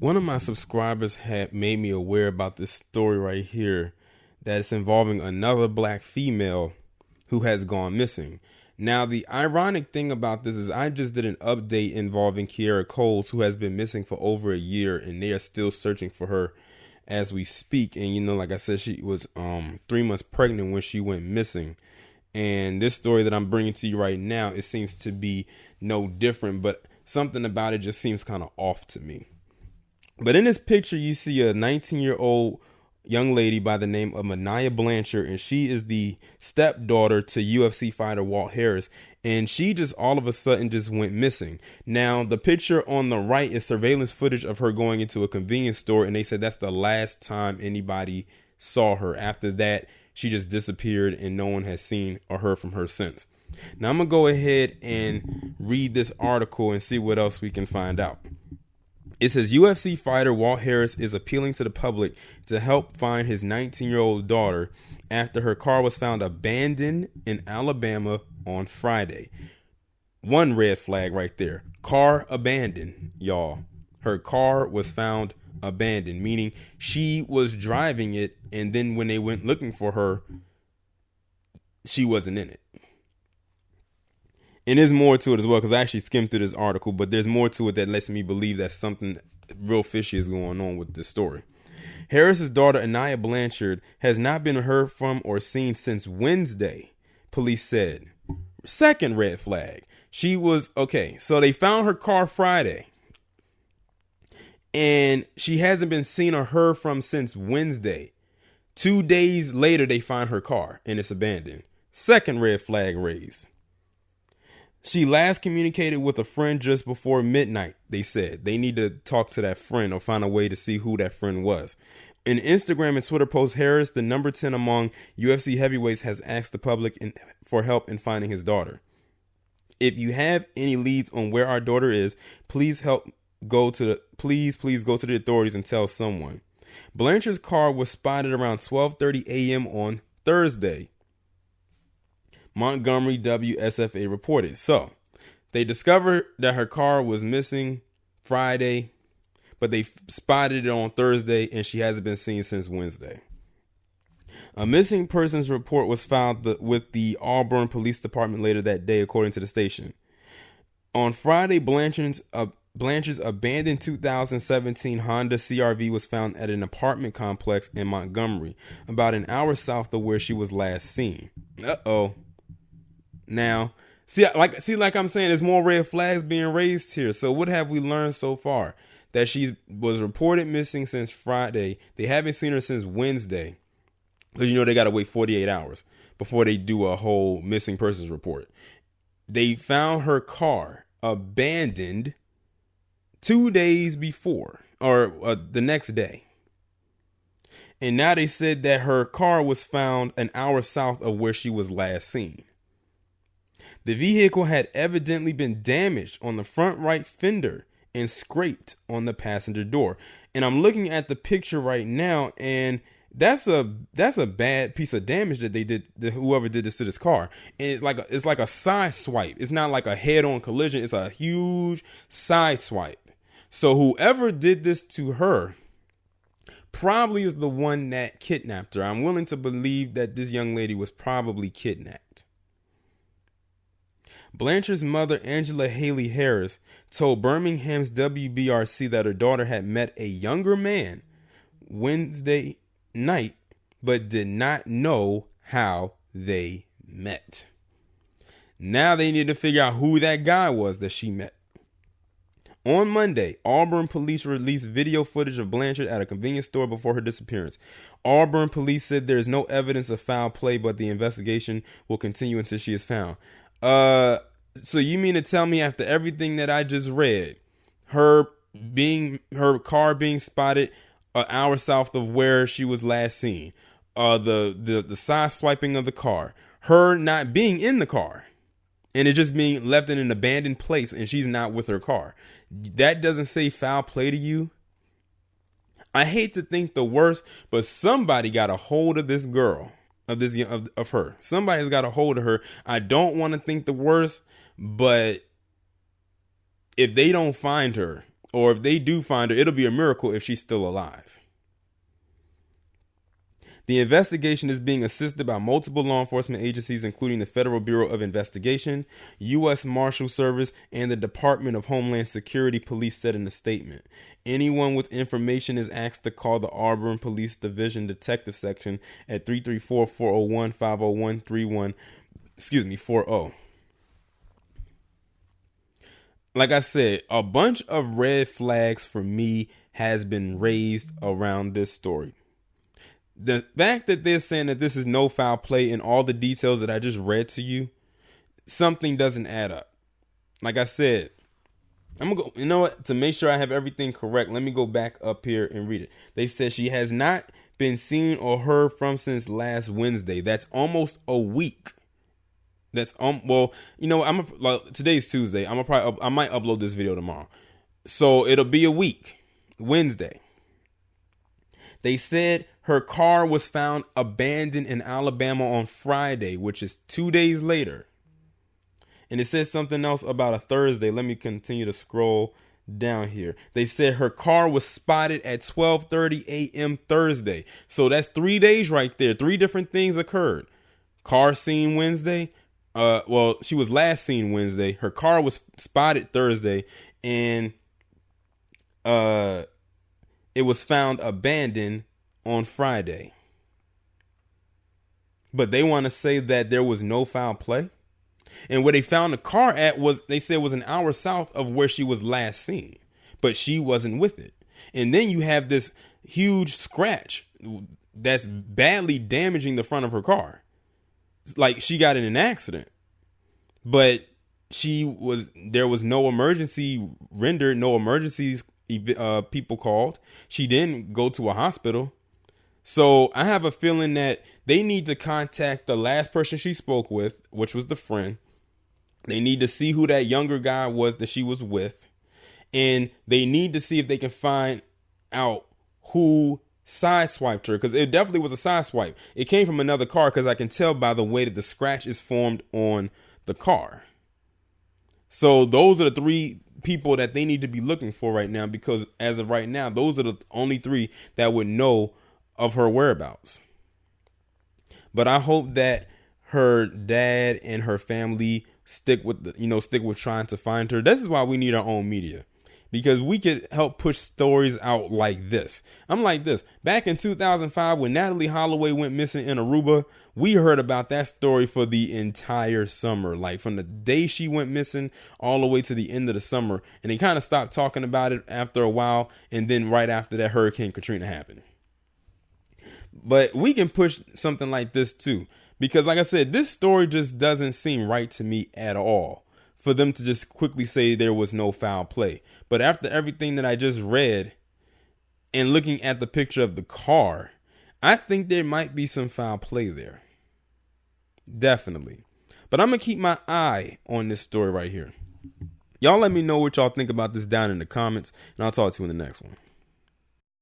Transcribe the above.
One of my subscribers had made me aware about this story right here that it's involving another black female who has gone missing. Now, the ironic thing about this is I just did an update involving Kiera Coles, who has been missing for over a year, and they are still searching for her as we speak. And, you know, like I said, she was 3 months pregnant when she went missing. And this story that I'm bringing to you right now, it seems to be no different, but something about it just seems kind of off to me. But in this picture, you see a 19-year-old young lady by the name of Aniah Blanchard, and she is the stepdaughter to UFC fighter Walt Harris, and she just all of a sudden just went missing. Now, the picture on the right is surveillance footage of her going into a convenience store, and they said that's the last time anybody saw her. After that, she just disappeared, and no one has seen or heard from her since. Now, I'm going to go ahead and read this article and see what else we can find out. It says UFC fighter Walt Harris is appealing to the public to help find his 19-year-old daughter after her car was found abandoned in Alabama on Friday. One red flag right there. Car abandoned, y'all. Her car was found abandoned, meaning she was driving it, and then when they went looking for her, she wasn't in it. And there's more to it as well, because I actually skimmed through this article, but there's more to it that lets me believe that something real fishy is going on with this story. Harris's daughter, Aniah Blanchard, has not been heard from or seen since Wednesday, police said. Second red flag. She was, okay, so they found her car Friday, and she hasn't been seen or heard from since Wednesday. 2 days later, they find her car, and it's abandoned. Second red flag raised. She last communicated with a friend just before midnight, they said. They need to talk to that friend or find a way to see who that friend was. In Instagram and Twitter post, Harris, the number 10 among UFC heavyweights, has asked the public for help in finding his daughter. If you have any leads on where our daughter is, please go to the authorities and tell someone. Blanchard's car was spotted around 12:30 a.m. on Thursday, Montgomery WSFA reported. So they discovered that her car was missing Friday, but they spotted it on Thursday, and she hasn't been seen since Wednesday. A missing persons report was filed with the Auburn Police Department later that day, according to the station. On Friday, Blanchard's abandoned 2017 Honda CRV was found at an apartment complex in Montgomery, about an hour south of where she was last seen. Uh-oh. Now, like I'm saying, there's more red flags being raised here. So what have we learned so far? That she was reported missing since Friday. They haven't seen her since Wednesday. Because, you know, they got to wait 48 hours before they do a whole missing persons report. They found her car abandoned 2 days before, or the next day. And now they said that her car was found an hour south of where she was last seen. The vehicle had evidently been damaged on the front right fender and scraped on the passenger door. And I'm looking at the picture right now, and that's a bad piece of damage that they did, whoever did this to this car. And it's like a side swipe. It's not like a head-on collision. It's a huge side swipe. So whoever did this to her probably is the one that kidnapped her. I'm willing to believe that this young lady was probably kidnapped. Blanchard's mother, Angela Haley Harris, told Birmingham's WBRC that her daughter had met a younger man Wednesday night, but did not know how they met. Now they need to figure out who that guy was that she met. On Monday, Auburn police released video footage of Blanchard at a convenience store before her disappearance. Auburn police said there is no evidence of foul play, but the investigation will continue until she is found. So you mean to tell me after everything that I just read, her car being spotted an hour south of where she was last seen, the side swiping of the car, her not being in the car, and it just being left in an abandoned place and she's not with her car, that doesn't say foul play to you? I hate to think the worst, but somebody got a hold of this girl. Of her. Somebody's got a hold of her. I don't want to think the worst, but if they don't find her, or if they do find her, it'll be a miracle if she's still alive. The investigation is being assisted by multiple law enforcement agencies, including the Federal Bureau of Investigation, U.S. Marshal Service, and the Department of Homeland Security, police said in a statement. Anyone with information is asked to call the Auburn Police Division Detective Section at 334-401-501-31, 40. Like I said, a bunch of red flags for me has been raised around this story. The fact that they're saying that this is no foul play and all the details that I just read to you, something doesn't add up. Like I said, I'm going to go, you know what, to make sure I have everything correct, let me go back up here and read it. They said she has not been seen or heard from since last Wednesday. That's almost a week. That's well, you know, today's Tuesday. I might upload this video tomorrow. So it'll be a week, Wednesday. They said her car was found abandoned in Alabama on Friday, which is 2 days later. And it says something else about a Thursday. Let me continue to scroll down here. They said her car was spotted at 12:30 a.m. Thursday. So that's 3 days right there. 3 different things occurred. Car seen Wednesday. She was last seen Wednesday. Her car was spotted Thursday, and it was found abandoned on Friday. But they want to say that there was no foul play. And where they found the car at they said was an hour south of where she was last seen, but she wasn't with it. And then you have this huge scratch that's badly damaging the front of her car. Like she got in an accident, but there was no emergency rendered, no emergencies people called. She didn't go to a hospital. So I have a feeling that they need to contact the last person she spoke with, which was the friend. They need to see who that younger guy was that she was with. And they need to see if they can find out who sideswiped her, because it definitely was a sideswipe. It came from another car, because I can tell by the way that the scratch is formed on the car. So those are the 3 people that they need to be looking for right now, because as of right now, those are the only 3 that would know of her whereabouts. But I hope that her dad and her family stick with trying to find her. This is why we need our own media, because we could help push stories out like this. I'm like this. Back in 2005, when Natalie Holloway went missing in Aruba, we heard about that story for the entire summer, like from the day she went missing all the way to the end of the summer. And they kind of stopped talking about it after a while. And then right after that, Hurricane Katrina happened. But we can push something like this too, because like I said, this story just doesn't seem right to me at all for them to just quickly say there was no foul play. But after everything that I just read and looking at the picture of the car, I think there might be some foul play there. Definitely. But I'm going to keep my eye on this story right here. Y'all let me know what y'all think about this down in the comments, and I'll talk to you in the next one.